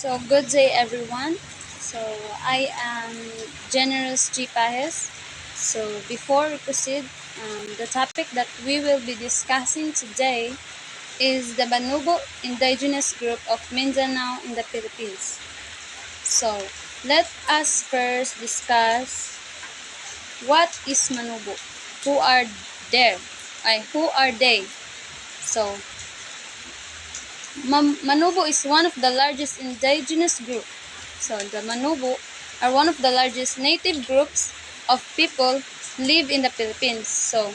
So, good day everyone. So, I am Generous G. Pajes. So, before we proceed, the topic that we will be discussing today is the Manobo indigenous group of Mindanao in the Philippines. So, let us first discuss what is Manobo, who are there, who are they. So, Manobo is one of the largest indigenous groups. So the Manobo are one of the largest native groups of people live in the Philippines. So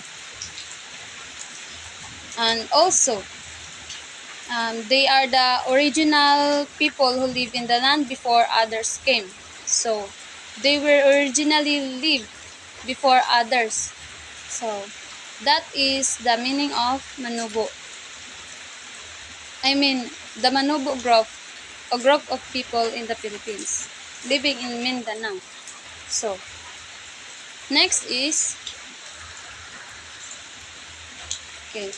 and also they are the original people who live in the land before others came. So they were originally live before others. So that is the meaning of Manobo. I mean the Manobo group, a group of people in the Philippines living in Mindanao. So next is okay.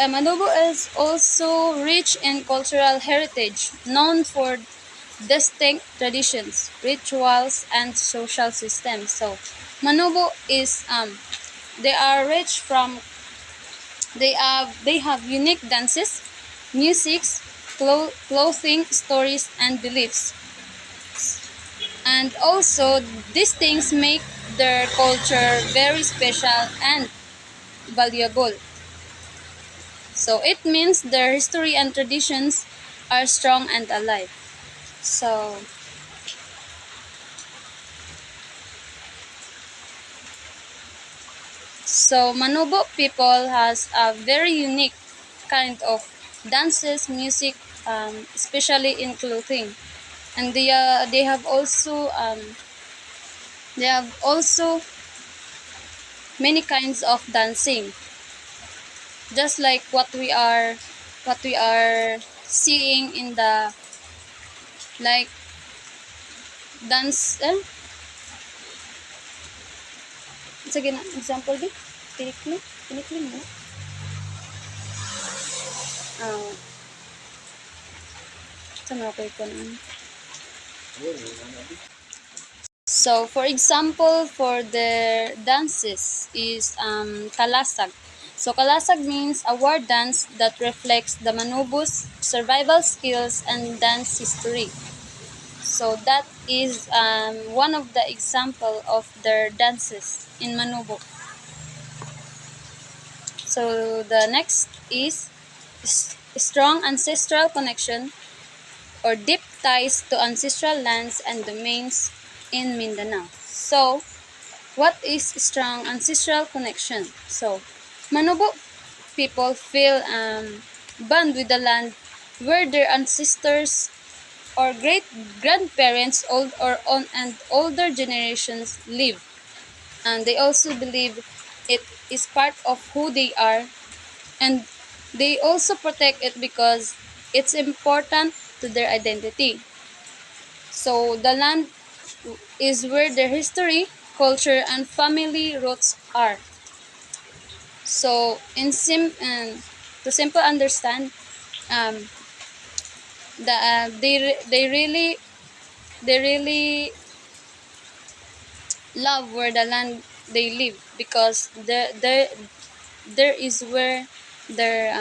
Manobo is also rich in cultural heritage, known for distinct traditions, rituals, and social systems. So, Manobo is they are rich from they have unique dances, musics, clothing, stories, and beliefs. And also, these things make their culture very special and valuable. So it means their history and traditions are strong and alive. So Manobo people has a very unique kind of dances, music, especially in clothing, and they have also many kinds of dancing, just like what we are seeing in the like dance. Sige na, example di. Pinikli, pinikli mo. Uh, Sama ko ikon. So, for example, for their dances is kalasag. So, kalasag means a war dance that reflects the Manobo's survival skills and dance history. So, that is one of the example of their dances in Manobo. So, the next is strong ancestral connection or deep ties to ancestral lands and domains in Mindanao. So, what is strong ancestral connection? So, Manobo people feel bond with the land where their ancestors or great grandparents old or on and older generations live, and they also believe it is part of who they are, and they also protect it because it's important to their identity. So the land is where their history, culture, and family roots are. So to simple understand, um, they really love where the land they live because there is where their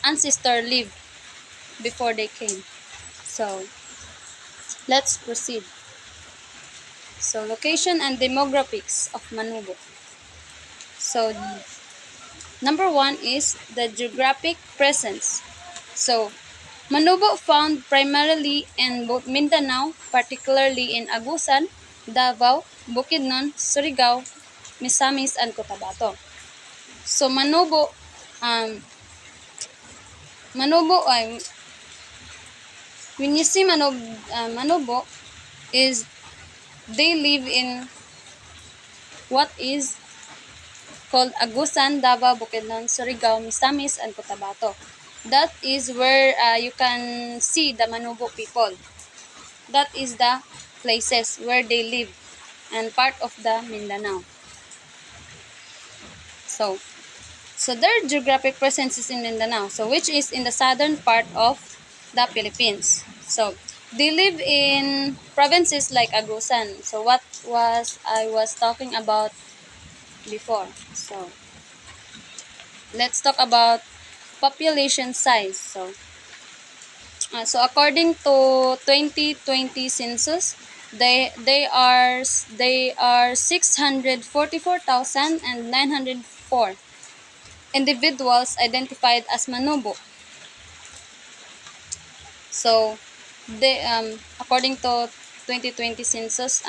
ancestor lived before they came. So let's proceed. So location and demographics of Manobo. So number one is the geographic presence. So Manobo found primarily in both Mindanao, particularly in Agusan, Davao, Bukidnon, Surigao, Misamis, and Cotabato. So um, Manobo, when you see Manobo, is they live in what is called Agusan, Davao, Bukidnon, Surigao, Misamis, and Cotabato. That is where you can see the Manobo people. That is the places where they live and part of the Mindanao. So, so their geographic presence is in Mindanao, so which is in the southern part of the Philippines. So they live in provinces like Agusan. So what was I was talking about before. So let's talk about population size. So according to 2020 census, they are 644,904 individuals identified as Manobo. So they according to 2020 census,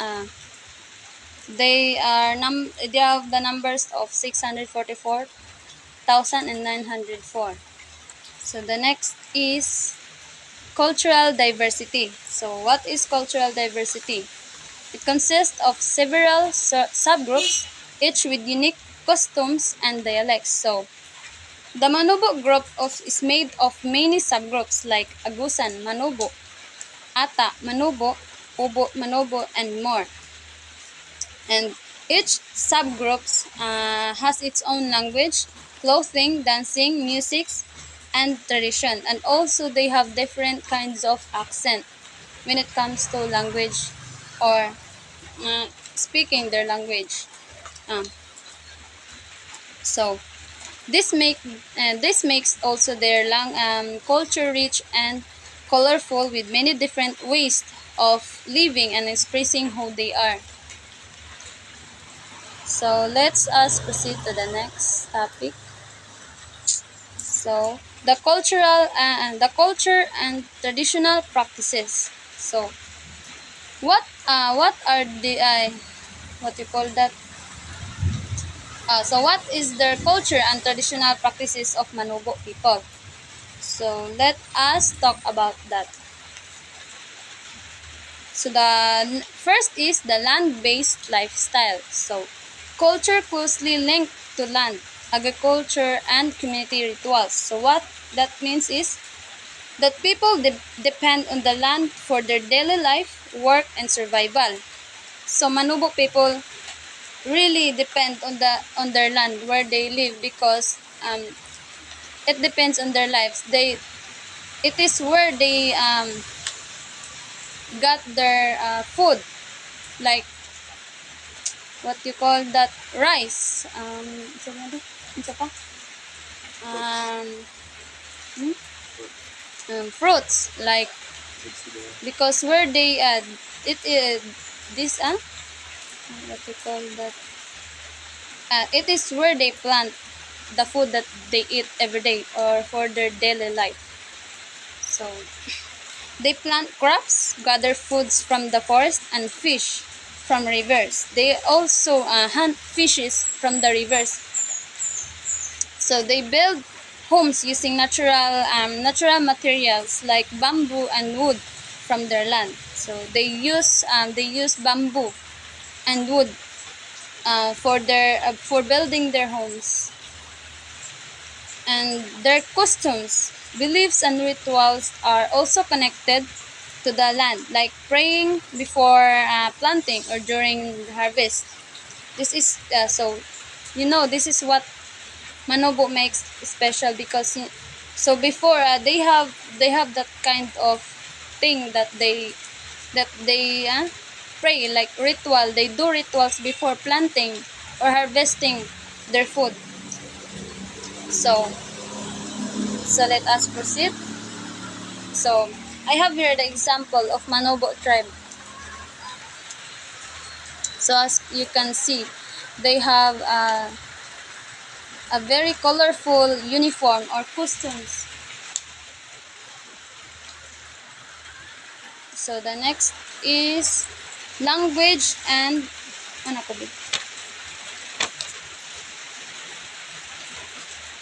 they have the numbers of 644,904. So the next is cultural diversity. So what is cultural diversity? It consists of several subgroups, each with unique costumes and dialects. So the Manobo group is made of many subgroups like Agusan, Manobo, Ata, Manobo, Obo, Manobo, and more. And each subgroups has its own language, clothing, dancing, music, and tradition. And also they have different kinds of accent when it comes to language or speaking their language. Um, so this makes also their culture rich and colorful with many different ways of living and expressing who they are. So let's us proceed to the next topic. So the culture and traditional practices. So what are the what you call that? So what is their culture and traditional practices of Manobo people? So let us talk about that. So the first is the land-based lifestyle. So culture closely linked to land, agriculture, and community rituals. So what that means is that people depend on the land for their daily life, work, and survival. So Manobo people really depend on their land where they live because it depends on their lives. It is where they got their food, like what you call that, rice, isa ba to? Isa pa? um, hmm? Fruits, like because where they it is this what you call that, it is where they plant the food that they eat every day or for their daily life. So they plant crops, gather foods from the forest, and fish from rivers. They also hunt fishes from the rivers. So they build homes using natural materials like bamboo and wood from their land. So they use bamboo and wood for building their homes. And their customs, beliefs, and rituals are also connected to the land, like praying before planting or during harvest. This is this is what Manobo makes special because so before they have that kind of thing that they pray, like ritual. They do rituals before planting or harvesting their food. So so let us proceed. So I have here the example of Manobo tribe. So as you can see, they have a very colorful uniform or costumes. So the next is language and ano ko ba?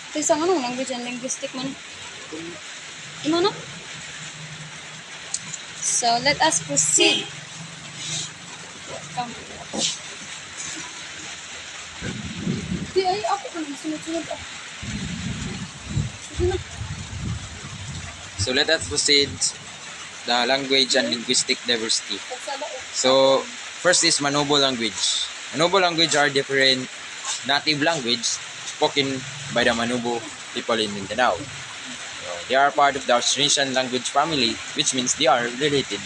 Ito isang language and linguistic man. Ano na? So let us proceed. Come. Di ay ako pa nang sunod-sunod. So let us proceed the language and linguistic diversity. So first is Manobo language. Manobo language are different native language spoken by the Manobo people in Mindanao. They are part of the Austronesian language family, which means they are related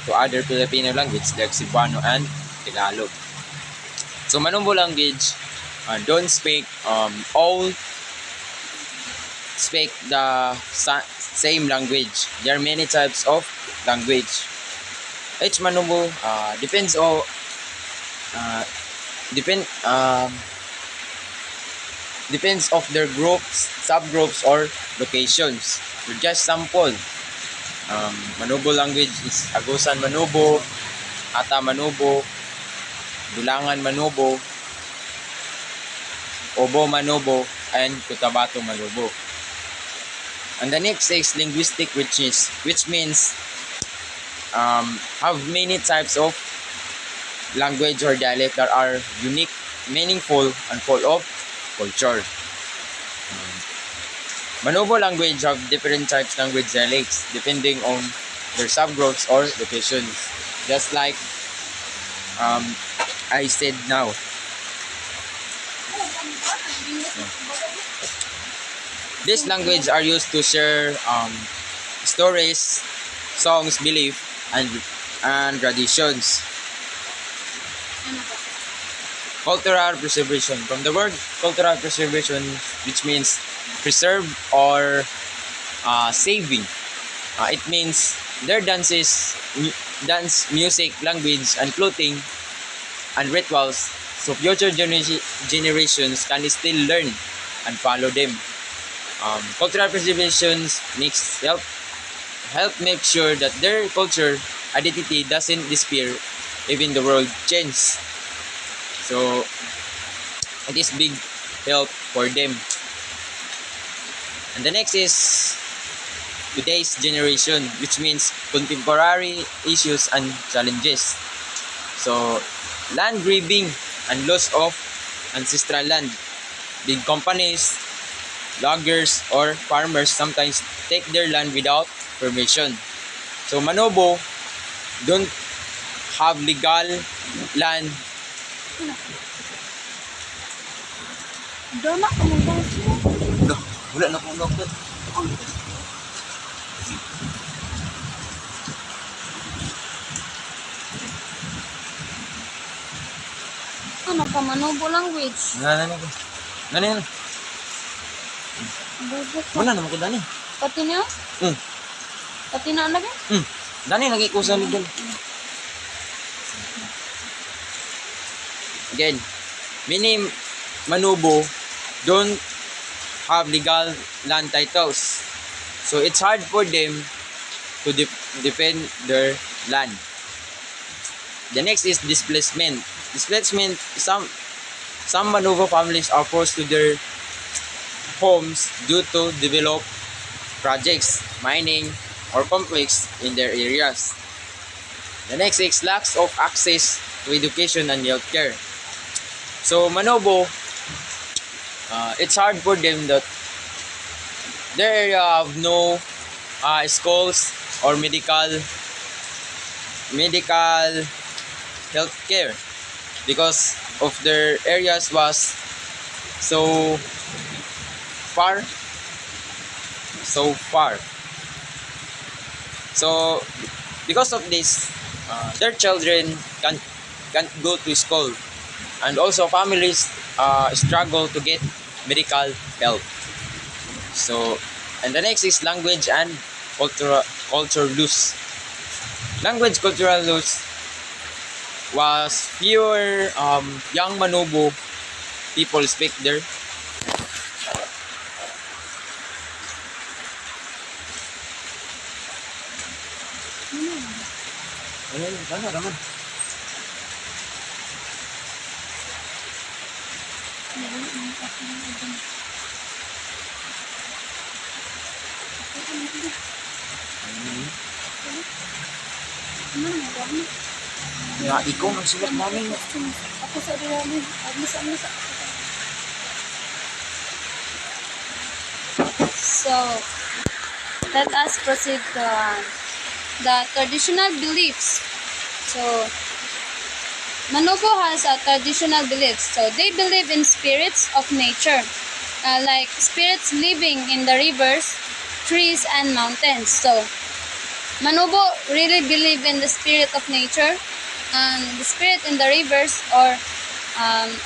to other Filipino language like Cebuano and Tagalog. So Manobo language don't speak all speak the same language. There are many types of language. Each Manobo depends on depend depends of their groups, subgroups, or locations. To just sample, Manobo language is Agusan Manobo, Ata Manobo, Dulangan Manobo, Obo Manobo, and Cotabato Manobo. And the next is linguistic richness, which means have many types of language or dialect that are unique, meaningful, and full of culture. Manobo language have different types language dialects depending on their subgroups or locations. Just like I said now. These language are used to share stories, songs, belief, and traditions. Cultural preservation. From the word cultural preservation, which means preserve or saving. It means their dances, dance, music, language, and clothing and rituals, so future generations can still learn and follow them. Cultural preservation makes help make sure that their culture identity doesn't disappear even the world changes. So it is big help for them. And the next is today's generation, which means contemporary issues and challenges. So land grabbing and loss of ancestral land. Big companies, loggers, or farmers sometimes take their land without permission. So Manobo don't have legal land. Doon na kumungkong siya. Wala na kong doktor. Ano ka Manobo language? Nani. Bubuk ka. Wala naman ko dani. Pati niya? Pati na lagi? Dani lagi ko sa legal. Again, many Manobo don't have legal land titles. So it's hard for them to defend their land. The next is displacement. Displacement, some Manobo families are forced to their homes due to develop projects, mining, or conflicts in their areas. The next is lack of access to education and healthcare. So Manobo, it's hard for them that their area have no schools or medical healthcare because of their areas was so far. So because of this, their children can't go to school, and also families struggle to get medical help. So, and the next is language and culture loss. Language cultural loss was fewer young Manobo people speak their ya, ikaw ang sulat namin. Ako sa diramin. Aglis. So, let us proceed to the traditional beliefs. So, Manobo has a traditional beliefs. So, they believe in spirits of nature, like spirits living in the rivers, trees, and mountains. So Manobo really believe in the spirit of nature, the spirit in the rivers, or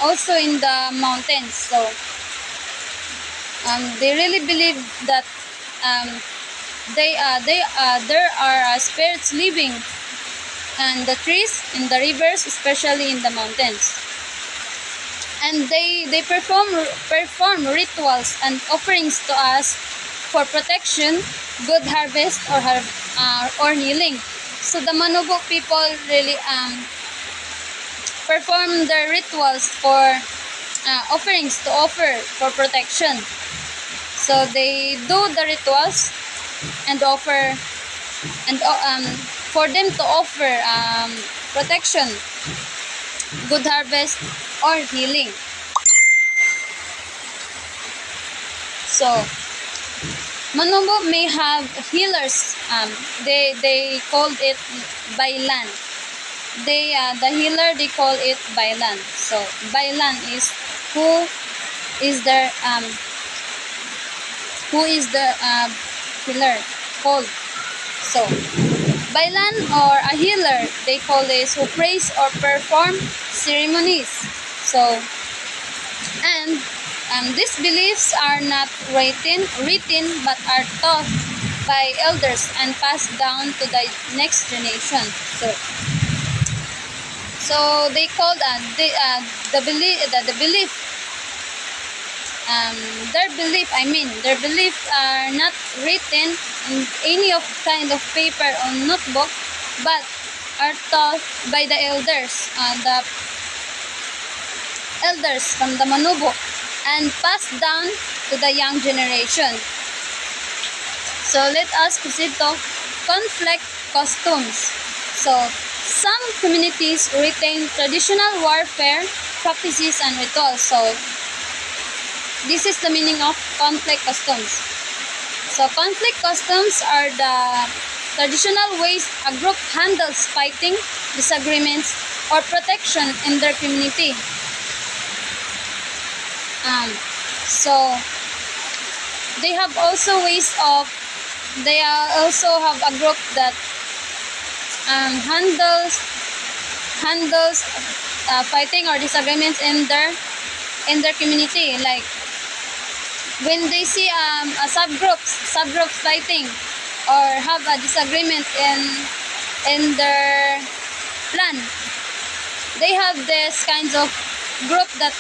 also in the mountains. So they really believe that um, there are spirits living in the trees, in the rivers, especially in the mountains. And they perform rituals and offerings to us for protection, good harvest, or healing. So the Manobo people really perform their rituals for offerings to offer for protection. So they do the rituals and offer and for them to offer protection, good harvest, or healing. So Manobo may have healers. They called it Bailan. The healer, they call it Bailan. So Bailan is who is the healer called. So Bailan, or a healer, they call this who prays or perform ceremonies. So and these beliefs are not written but are taught by elders and passed down to the next generation. So they call the belief their beliefs are not written in any of kind of paper or notebook, but are taught by the elders from the Manobo, and passed down to the young generation. So let us proceed to conflict costumes. So some communities retain traditional warfare practices and rituals. So this is the meaning of conflict customs. So conflict customs are the traditional ways a group handles fighting, disagreements, or protection in their community. So they have also have a group that handles fighting or disagreements in their community. Like when they see a subgroups fighting or have a disagreement in their plan, they have this kinds of group that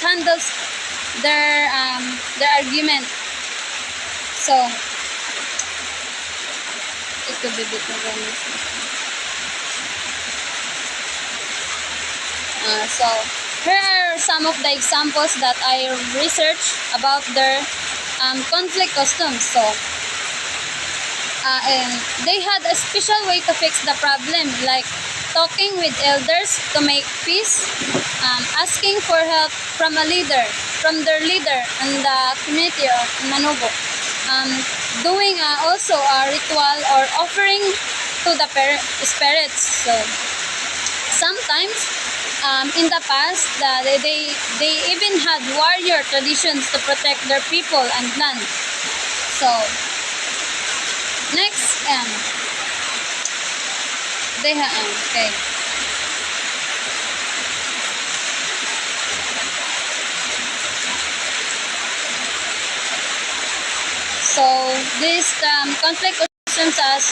handles their argument. So it could be bit so here are some of the examples that I researched about their conflict customs. So and they had a special way to fix the problem, like talking with elders to make peace, asking for help from their leader in the community or Manobo, doing also a ritual or offering to the spirits. So sometimes in the past, they even had warrior traditions to protect their people and land. So next, they have okay. So this conflict customs, as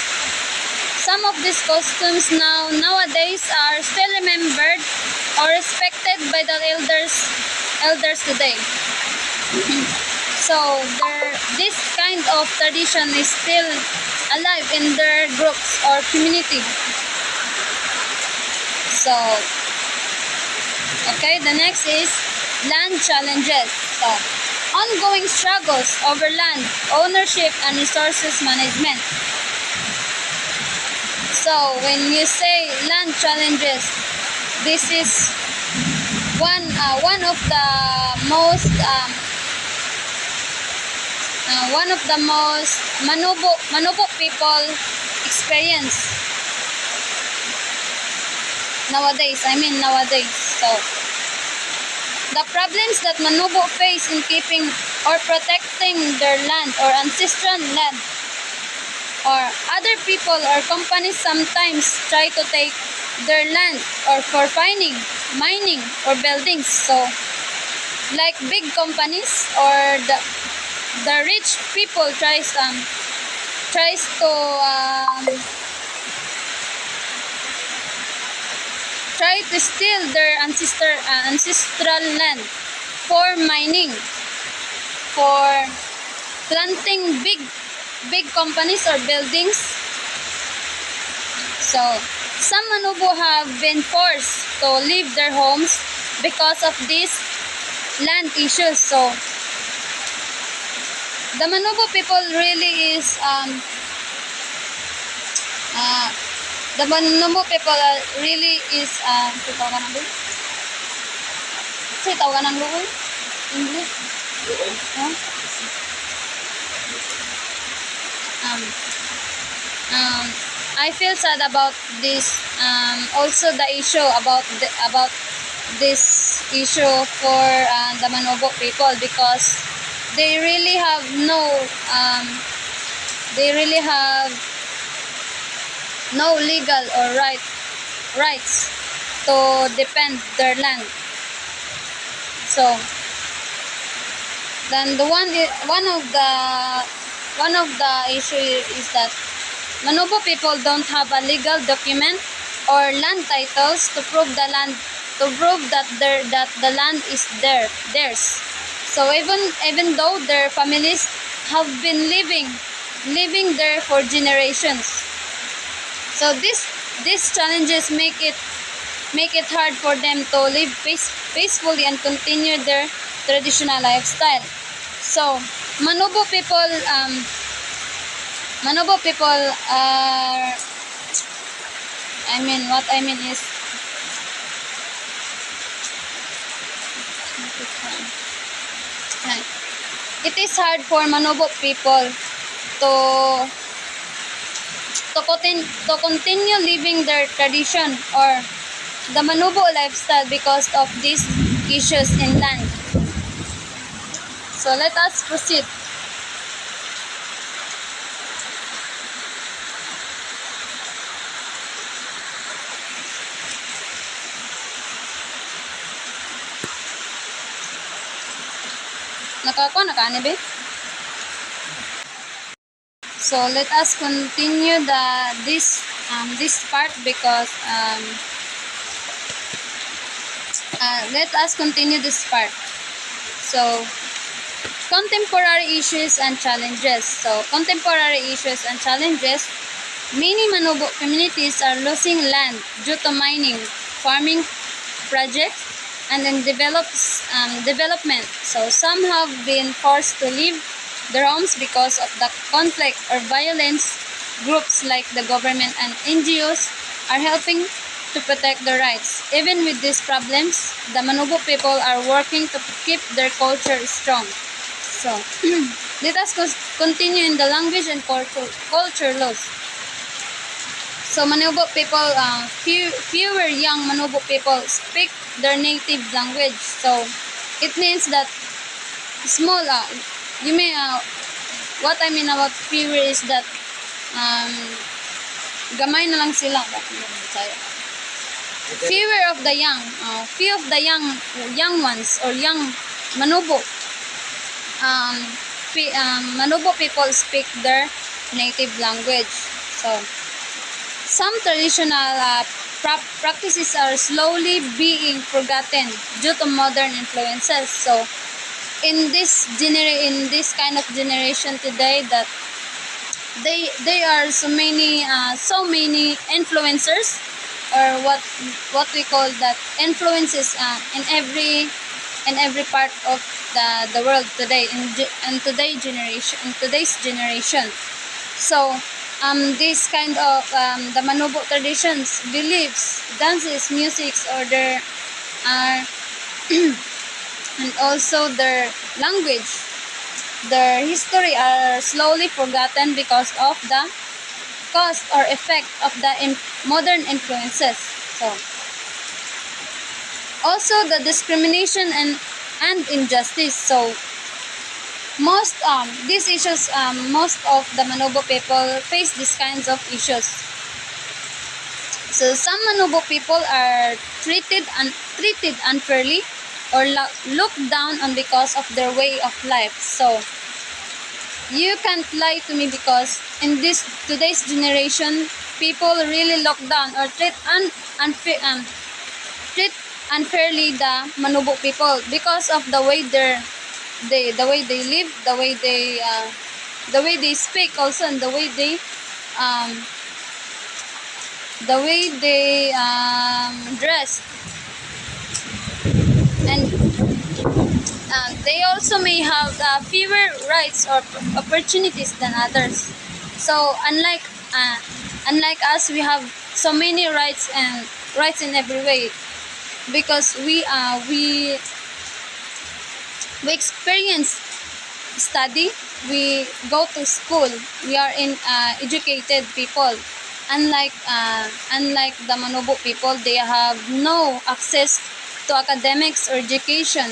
some of these customs nowadays are still remembered or respected by the elders today. So this kind of tradition is still alive in their groups or community. So okay, the next is land challenges. So ongoing struggles over land ownership and resources management. So when you say land challenges, this is one of the most Manobo people experience nowadays. So The problems that Manobo face in keeping or protecting their land or ancestral land, or other people or companies sometimes try to take their land or for mining or buildings. So like big companies or the rich people tries to try to steal their ancestral land for mining, for planting big companies or buildings. So some Manobo have been forced to leave their homes because of these land issues. So the Manobo people really is uh, the Manobo people really is tawagan ng luoy? Kasi tawagan ng luoy? English? Huh? Um, um, I feel sad about this. Also the issue about this issue for the Manobo people, because they really have they really have no legal or rights to defend their land. So then one of the issue is that Manobo people don't have a legal document or land titles to prove that the land is theirs. So even though their families have been living there for generations. So these challenges make it hard for them to live peacefully and continue their traditional lifestyle. So Manobo people are, what I mean is, it is hard for Manobo people to to continue living their tradition or the Manobo lifestyle because of these issues in land. So let us proceed. Nakaano ba? So let us continue this part because let us continue this part. So contemporary issues and challenges. So contemporary issues and challenges. Many Manobo communities are losing land due to mining, farming projects, and then development. So some have been forced to leave their homes because of the conflict or violence. Groups like the government and NGOs are helping to protect their rights. Even with these problems, the Manobo people are working to keep their culture strong. So let us continue in the language and culture laws. So Manobo people, fewer young Manobo people speak their native language. So it means that small, you may, what I mean about fewer is that gamay na lang sila. Fewer of the young, few of the young ones or young Manobo, Manobo people speak their native language. So some traditional practices are slowly being forgotten due to modern influences. So in this kind of generation today, that they are so many influencers, or what we call that influences in every part of the world today in today's generation. So this kind of the Manobo traditions, beliefs, dances, musics, or their and also their language, their history are slowly forgotten because of the cost or effect of the modern influences. So Also the discrimination and injustice. So most these issues, most of the Manobo people face these kinds of issues. So some Manobo people are treated unfairly or looked down on because of their way of life. So you can't lie to me because in this today's generation, people really look down or treat unfairly the Manobo people because of the way the way they live, the way they speak also, and um, the way they dress, and they also may have fewer rights or opportunities than others. So unlike us, we have so many rights and rights in every way because we experience study, we go to school, we are in educated people. Unlike the Manobo people, they have no access to academics or education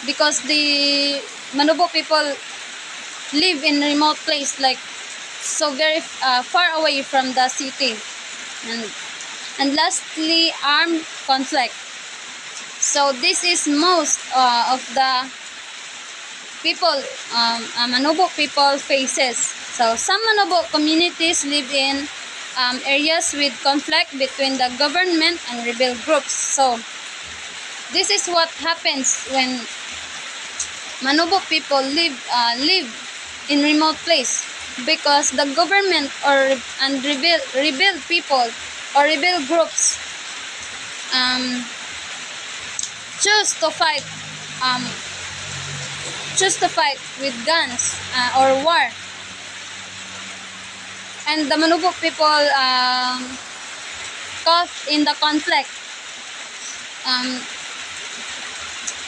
because the Manobo people live in remote place, like so very far away from the city. and and lastly, armed conflict. So this is most of the people, Manobo people faces. So some Manobo communities live in areas with conflict between the government and rebel groups. So this is what happens when Manobo people live in remote place because the government and rebel people or rebel groups um, choose to fight um, choose to fight with guns or war, and the Manobo people caught in the conflict. Um,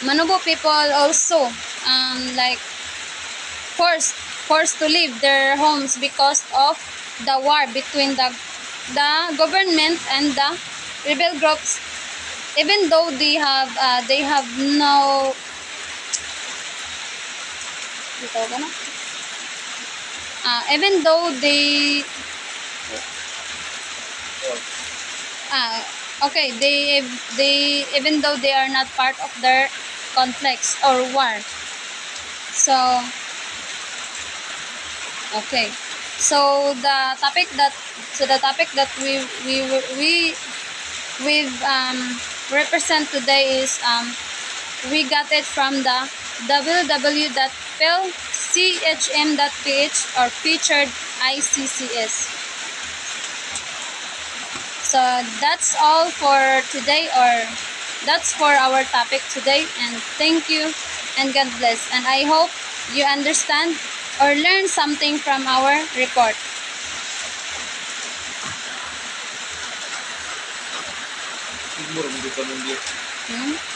Manobo people also like forced to leave their homes because of the war between the government and the rebel groups. Even though they have no even though uh, okay, they even though they are not part of their conflicts or war. So okay, so the topic that we represent today is we got it from the www.philchm.ph or featured ICCS. So that's all for today, or that's for our topic today. And thank you and God bless. And I hope you understand or learn something from our report. Siguro, hindi ka nung Hmm?